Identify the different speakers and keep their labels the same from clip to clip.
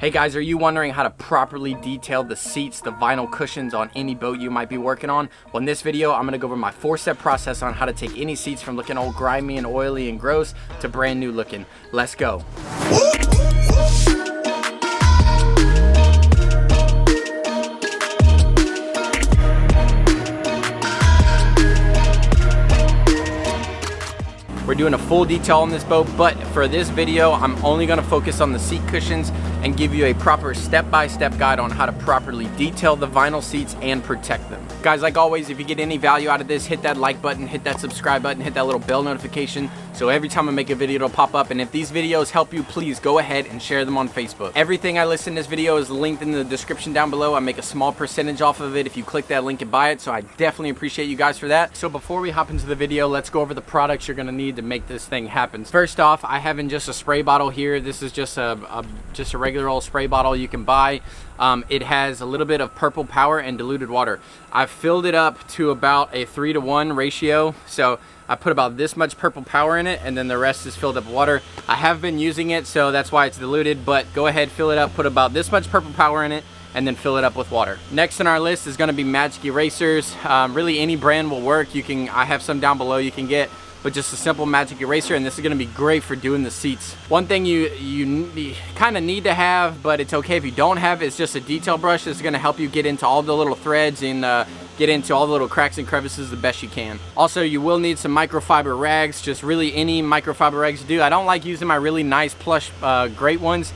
Speaker 1: Hey guys, are you wondering how to properly detail the seats, the vinyl cushions on any boat you might be working on? Well, in this video, I'm gonna go over my 4-step process on how to take any seats from looking all grimy and oily and gross to brand new looking. Let's go. We're doing a full detail on this boat, but for this video, I'm only gonna focus on the seat cushions and give you a proper step-by-step guide on how to properly detail the vinyl seats and protect them. Guys, like always, if you get any value out of this, hit that like button, hit that subscribe button, hit that little bell notification, so every time I make a video, it'll pop up. And if these videos help you, please go ahead and share them on Facebook. Everything I list in this video is linked in the description down below. I make a small percentage off of it if you click that link and buy it, so I definitely appreciate you guys for that. So before we hop into the video, let's go over the products you're gonna need to make this thing happen. First off, I have in just a spray bottle here. This is just a regular old spray bottle you can buy. It has a little bit of purple power and diluted water. I've filled it up to about a 3-to-1 ratio. So I put about this much purple power in it, and then the rest is filled up with water. I have been using it, so that's why it's diluted, but go ahead, fill it up, put about this much purple power in it, and then fill it up with water. Next on our list is gonna be magic erasers. Really any brand will work. I have some down below you can get, but just a simple magic eraser, and this is gonna be great for doing the seats. One thing you kind of need to have, but it's okay if you don't have, is just a detail brush. This is gonna help you get into all the little threads and get into all the little cracks and crevices the best you can. Also, you will need some microfiber rags, just really any microfiber rags do. I don't like using my really nice plush great ones.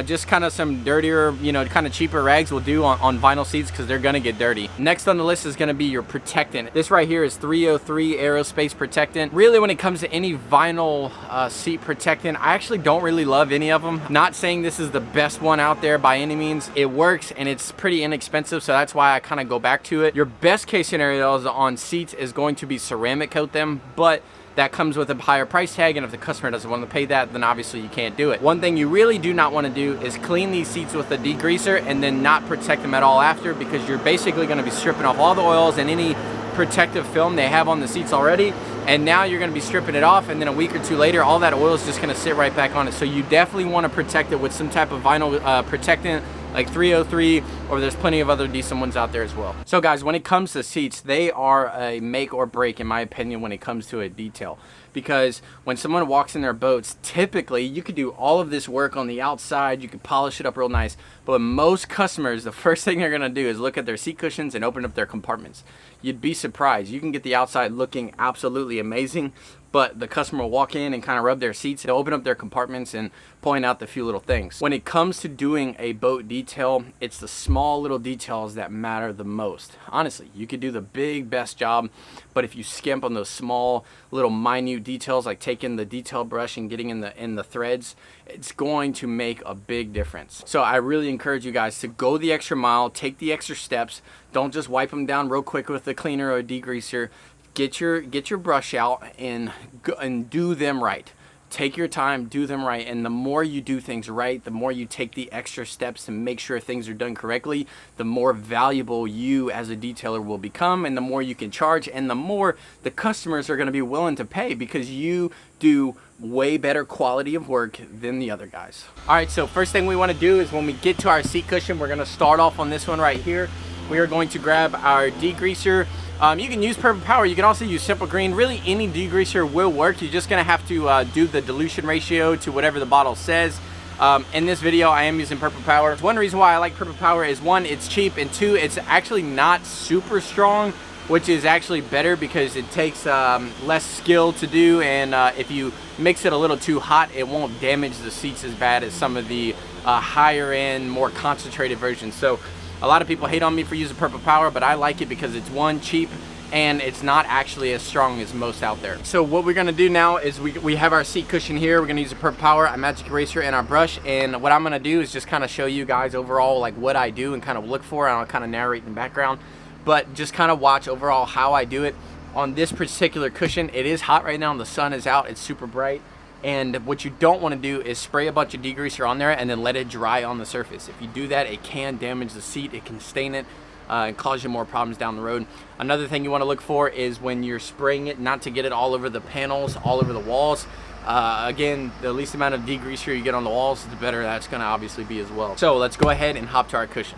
Speaker 1: Just kind of some dirtier, kind of cheaper rags will do on vinyl seats because they're gonna get dirty. Next on the list is gonna be your protectant. This right here is 303 aerospace protectant. Really, when it comes to any vinyl seat protectant, I actually don't really love any of them. Not saying this is the best one out there by any means. It works and it's pretty inexpensive, so that's why I kind of go back to it. Your best case scenarios on seats is going to be ceramic coat them, but that comes with a higher price tag, and if the customer doesn't want to pay that, then obviously you can't do it. One thing you really do not want to do is clean these seats with a degreaser and then not protect them at all after, because you're basically going to be stripping off all the oils and any protective film they have on the seats already, and now you're going to be stripping it off, and then a week or two later all that oil is just going to sit right back on it. So you definitely want to protect it with some type of vinyl protectant like 303, or there's plenty of other decent ones out there as well. So guys, when it comes to seats, they are a make or break in my opinion when it comes to a detail, because when someone walks in their boats, typically you could do all of this work on the outside, you could polish it up real nice, but most customers, the first thing they're gonna do is look at their seat cushions and open up their compartments. You'd be surprised. You can get the outside looking absolutely amazing, but the customer will walk in and kind of rub their seats, they'll open up their compartments and point out the few little things. When it comes to doing a boat detail, it's the small little details that matter the most. Honestly, you could do the best job, but if you skimp on those small little minute details, like taking the detail brush and getting in the threads, it's going to make a big difference. So I really encourage you guys to go the extra mile, take the extra steps. Don't just wipe them down real quick with a cleaner or a degreaser. Get your brush out and do them right. Take your time, do them right, and the more you do things right, the more you take the extra steps to make sure things are done correctly, the more valuable you as a detailer will become, and the more you can charge, and the more the customers are going to be willing to pay, because you do way better quality of work than the other guys. All right, so first thing we want to do is when we get to our seat cushion, we're going to start off on this one right here. We are going to grab our degreaser. You can use purple power, you can also use simple green. Really any degreaser will work. You're just gonna have to do the dilution ratio to whatever the bottle says. In this video I am using purple power. One reason why I like purple power is, one, it's cheap, and two, it's actually not super strong, which is actually better because it takes less skill to do, and if you mix it a little too hot, it won't damage the seats as bad as some of the higher end, more concentrated versions. So a lot of people hate on me for using purple power, but I like it because it's, one, cheap, and it's not actually as strong as most out there. So what we're gonna do now is we have our seat cushion here. We're gonna use a purple power, a magic eraser, and our brush. And what I'm gonna do is just kind of show you guys overall like what I do and kind of look for, and I'll kind of narrate in the background. But just kind of watch overall how I do it. On this particular cushion, it is hot right now and the sun is out, it's super bright. And what you don't want to do is spray a bunch of degreaser on there and then let it dry on the surface. If you do that, it can damage the seat, it can stain it, and cause you more problems down the road. Another thing you want to look for is when you're spraying it, not to get it all over the panels, all over the walls, Again, the least amount of degreaser you get on the walls, the better that's gonna obviously be as well. So let's go ahead and hop to our cushion.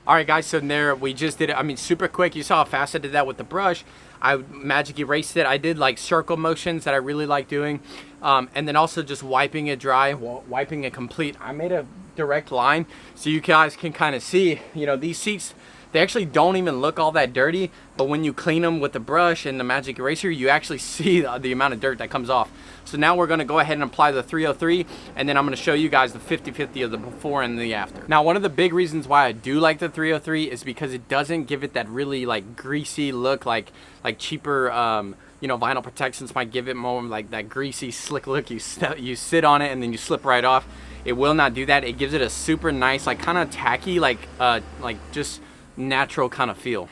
Speaker 1: All right, guys, so there we just did it. I mean, super quick. You saw how fast I did that with the brush. I magic erased it. I did like circle motions that I really like doing. And then also just wiping it dry, wiping it complete. I made a direct line so you guys can kind of see, you know, these seats, they actually don't even look all that dirty, but when you clean them with the brush and the magic eraser, you actually see the amount of dirt that comes off. So now we're gonna go ahead and apply the 303, and then I'm gonna show you guys the 50-50 of the before and the after. Now, one of the big reasons why I do like the 303 is because it doesn't give it that really like greasy look like cheaper, you know, vinyl protections might give it more like that greasy, slick look. You sit on it and then you slip right off. It will not do that. It gives it a super nice, like kind of tacky, like just natural kind of feel.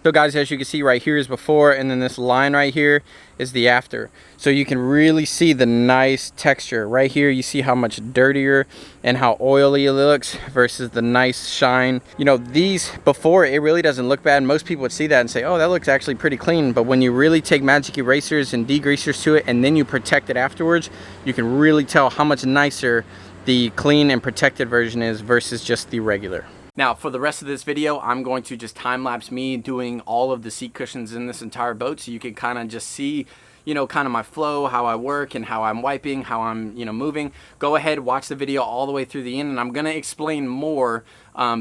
Speaker 1: So guys, as you can see right here is before, and then this line right here is the after. So you can really see the nice texture. Right here you see how much dirtier and how oily it looks versus the nice shine. You know, these before, it really doesn't look bad. Most people would see that and say, oh, that looks actually pretty clean. But when you really take magic erasers and degreasers to it and then you protect it afterwards, you can really tell how much nicer the clean and protected version is versus just the regular. Now, for the rest of this video, I'm going to just time-lapse me doing all of the seat cushions in this entire boat so you can kind of just see, you know, kind of my flow, how I work and how I'm wiping, how I'm, you know, moving. Go ahead, watch the video all the way through the end, and I'm going to explain more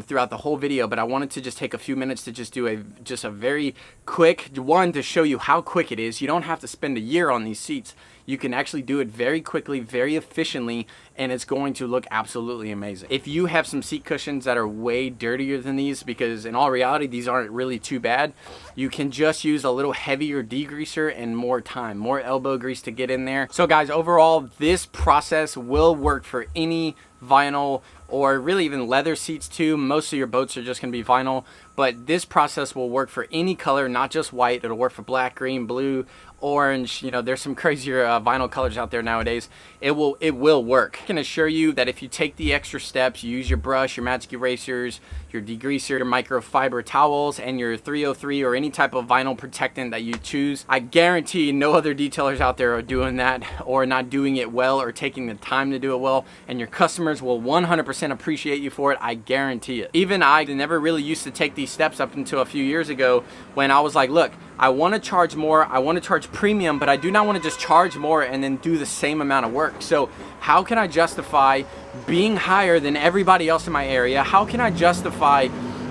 Speaker 1: throughout the whole video, but I wanted to just take a few minutes to just do a very quick one to show you how quick it is. You don't have to spend a year on these seats. You can actually do it very quickly, very efficiently, and it's going to look absolutely amazing. If you have some seat cushions that are way dirtier than these, because in all reality, these aren't really too bad, you can just use a little heavier degreaser and more time, more elbow grease to get in there. So guys, overall, this process will work for any vinyl or really even leather seats too. Most of your boats are just gonna be vinyl, but this process will work for any color, not just white. It'll work for black, green, blue, orange. You know, there's some crazier vinyl colors out there nowadays. It will work. I can assure you that if you take the extra steps, you use your brush, your magic erasers, your degreaser, your microfiber towels, and your 303 or any type of vinyl protectant that you choose, I guarantee no other detailers out there are doing that or not doing it well or taking the time to do it well, and your customers will 100% appreciate you for it. I guarantee it. Even I never really used to take these steps up until a few years ago when I was like, look, I want to charge more, I want to charge premium, but I do not want to just charge more and then do the same amount of work. So how can I justify being higher than everybody else in my area? How can I justify,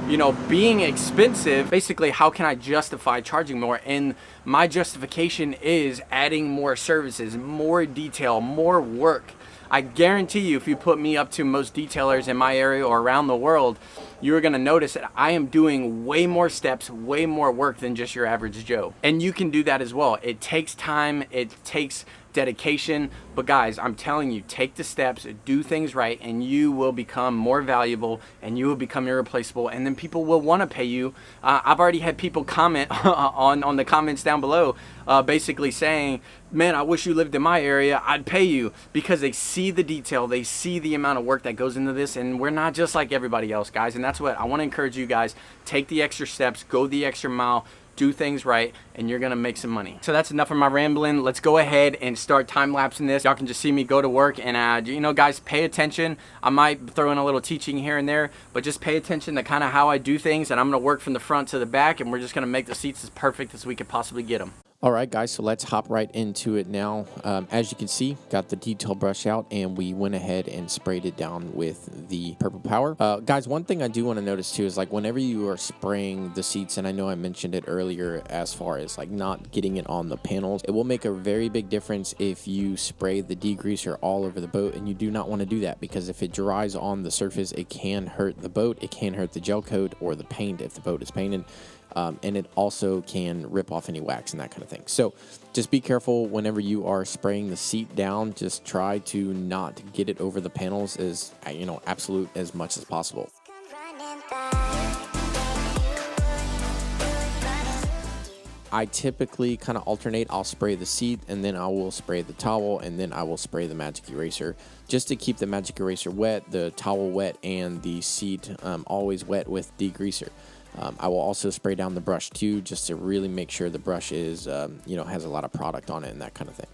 Speaker 1: you know, being expensive? Basically, how can I justify charging more? And my justification is adding more services, more detail, more work. I guarantee you, if you put me up to most detailers in my area or around the world, you're gonna notice that I am doing way more steps, way more work than just your average Joe. And you can do that as well. It takes time, it takes dedication. But guys, I'm telling you, take the steps, do things right, and you will become more valuable and you will become irreplaceable, and then people will want to pay you. I've already had people comment on the comments down below, basically saying, man, I wish you lived in my area, I'd pay you, because they see the detail, they see the amount of work that goes into this, and we're not just like everybody else, guys. And that's what I want to encourage you guys. Take the extra steps, go the extra mile, do things right, and you're gonna make some money. So that's enough of my rambling. Let's go ahead and start time-lapsing this. Y'all can just see me go to work, and you know, guys, pay attention. I might throw in a little teaching here and there, but just pay attention to kind of how I do things, and I'm gonna work from the front to the back, and we're just gonna make the seats as perfect as we could possibly get them. All right, guys, so let's hop right into it now. As you can see, got the detail brush out, and we went ahead and sprayed it down with the Purple Power. Guys, one thing I do want to notice too is like whenever you are spraying the seats, and I know I mentioned it earlier as far as like not getting it on the panels, it will make a very big difference if you spray the degreaser all over the boat, and you do not want to do that, because if it dries on the surface, it can hurt the boat, it can hurt the gel coat or the paint if the boat is painted. And it also can rip off any wax and that kind of thing. So just be careful whenever you are spraying the seat down. Just try to not get it over the panels as, you know, absolute as much as possible. I typically kind of alternate. I'll spray the seat, and then I will spray the towel, and then I will spray the magic eraser, just to keep the magic eraser wet, the towel wet, and the seat always wet with degreaser. I will also spray down the brush too, just to really make sure the brush is, you know, has a lot of product on it and that kind of thing.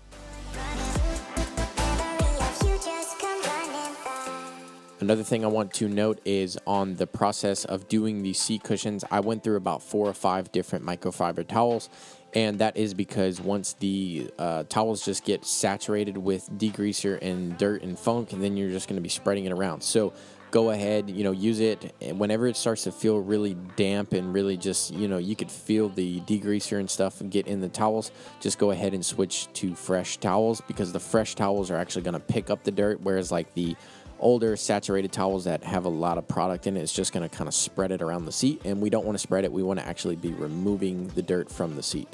Speaker 1: Another thing I want to note is on the process of doing these seat cushions, I went through about 4 or 5 different microfiber towels, and that is because once the towels just get saturated with degreaser and dirt and funk, and then you're just going to be spreading it around. So go ahead, you know, use it, and whenever it starts to feel really damp and really just, you know, you could feel the degreaser and stuff get in the towels, just go ahead and switch to fresh towels, because the fresh towels are actually going to pick up the dirt, whereas like the older saturated towels that have a lot of product in it, it's just going to kind of spread it around the seat, and we don't want to spread it. We want to actually be removing the dirt from the seat.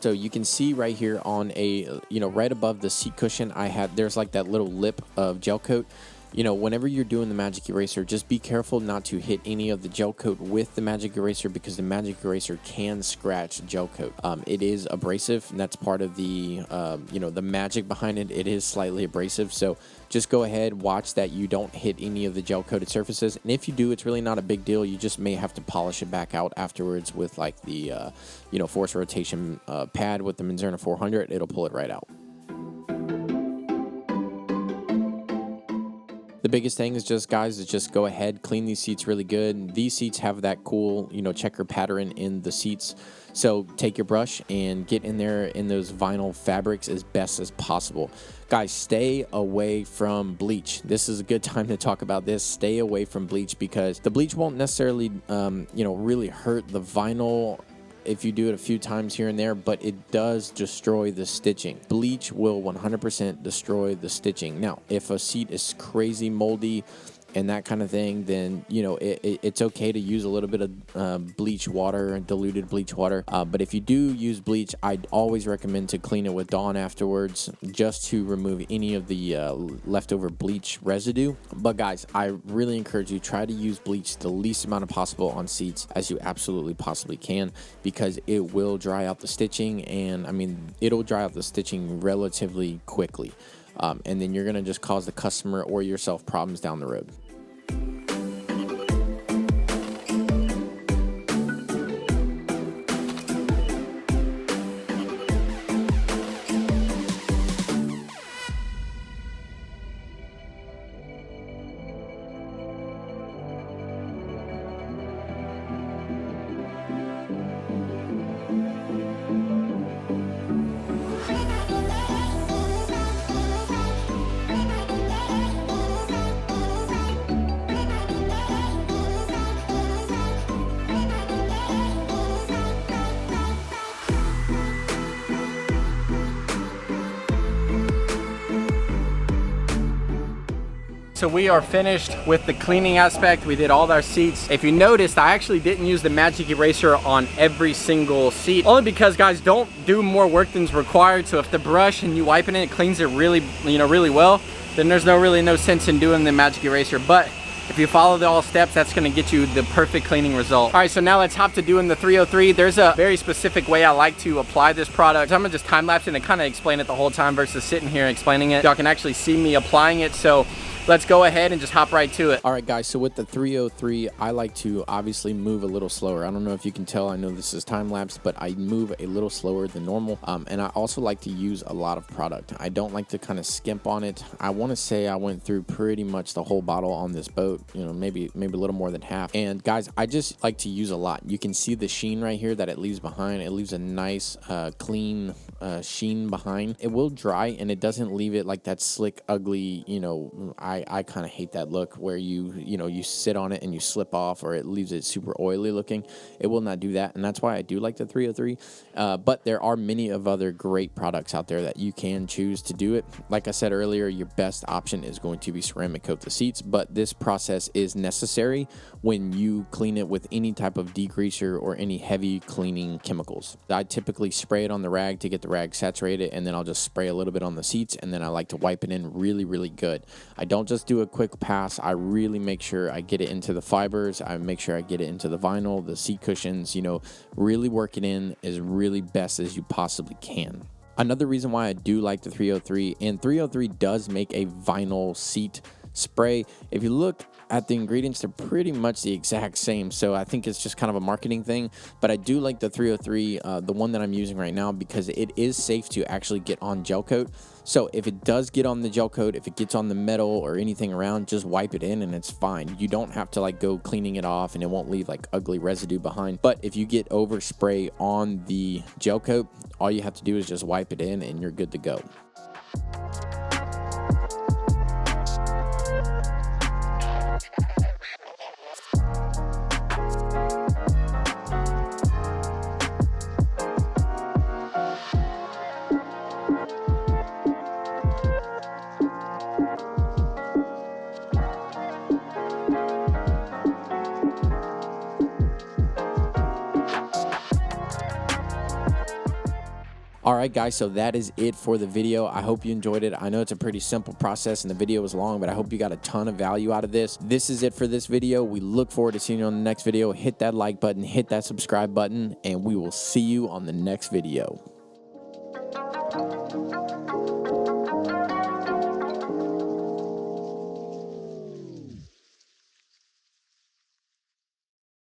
Speaker 1: So you can see right here on a, you know, right above the seat cushion, there's like that little lip of gel coat. You know, whenever you're doing the magic eraser, just be careful not to hit any of the gel coat with the magic eraser, because the magic eraser can scratch gel coat. It is abrasive, and that's part of the, you know, the magic behind it. It is slightly abrasive, so just go ahead, watch that you don't hit any of the gel coated surfaces. And if you do, it's really not a big deal. You just may have to polish it back out afterwards with like the, you know, force rotation pad with the Manzerna 400. It'll pull it right out. The biggest thing is just, guys, is just go ahead, clean these seats really good. These seats have that cool, you know, checker pattern in the seats. So take your brush and get in there in those vinyl fabrics as best as possible. Guys, stay away from bleach. This is a good time to talk about this. Stay away from bleach, because the bleach won't necessarily, you know, really hurt the vinyl if you do it a few times here and there, but it does destroy the stitching. Bleach will 100% destroy the stitching. Now, if a seat is crazy moldy and that kind of thing, then, you know, it's okay to use a little bit of bleach water, diluted bleach water. But if you do use bleach, I'd always recommend to clean it with Dawn afterwards, just to remove any of the leftover bleach residue. But guys, I really encourage you, try to use bleach the least amount of possible on seats as you absolutely possibly can, because it will dry out the stitching, and I mean, it'll dry out the stitching relatively quickly. And then you're going to just cause the customer or yourself problems down the road. so we are finished with the cleaning aspect. We did all our seats. If you noticed, I actually didn't use the magic eraser on every single seat, only because, guys, don't do more work than's required. So if the brush and you wiping it cleans it really, really well, then there's really no sense in doing the magic eraser. But if you follow the all steps, that's gonna get you the perfect cleaning result. All right, so now let's hop to doing the 303. There's a very specific way I like to apply this product. So I'm gonna just time lapse it and kind of explain it the whole time versus sitting here and explaining it. Y'all can actually see me applying it. So let's go ahead and just hop right to it. All right, guys, so with the 303, I like to obviously move a little slower. I don't know if you can tell, I know this is time lapse, but I move a little slower than normal. And I also like to use a lot of product. I don't like to kind of skimp on it. I want to say I went through pretty much the whole bottle on this boat, you know, maybe a little more than half. And guys, I just like to use a lot. You can see the sheen right here that it leaves behind. It leaves a nice, clean sheen behind. It will dry and it doesn't leave it like that slick, ugly, you know, I kind of hate that look where you sit on it and you slip off, or it leaves it super oily looking. It will not do that, and that's why I do like the 303. But there are many of other great products out there that you can choose to do it. Like I said earlier, your best option is going to be ceramic coat the seats, but this process is necessary when you clean it with any type of degreaser or any heavy cleaning chemicals. I typically spray it on the rag to get the rag saturated, and then I'll just spray a little bit on the seats, and then I like to wipe it in really, really good. I don't just do a quick pass. I really make sure I get it into the fibers. I make sure I get it into the vinyl, the seat cushions, really work it in as really best as you possibly can. Another reason why I do like the 303, and 303 does make a vinyl seat spray. If you look at the ingredients, they're pretty much the exact same, so I think it's just kind of a marketing thing. But I do like the 303, the one that I'm using right now, because it is safe to actually get on gel coat. So if it does get on the gel coat, if it gets on the metal or anything around, just wipe it in and it's fine. You don't have to go cleaning it off, and it won't leave ugly residue behind. But if you get overspray on the gel coat, all you have to do is just wipe it in and you're good to go. All right, guys, so that is it for the video. I hope you enjoyed it. I know it's a pretty simple process and the video was long, but I hope you got a ton of value out of this. This is it for this video. We look forward to seeing you on the next video. Hit that like button, hit that subscribe button, and we will see you on the next video.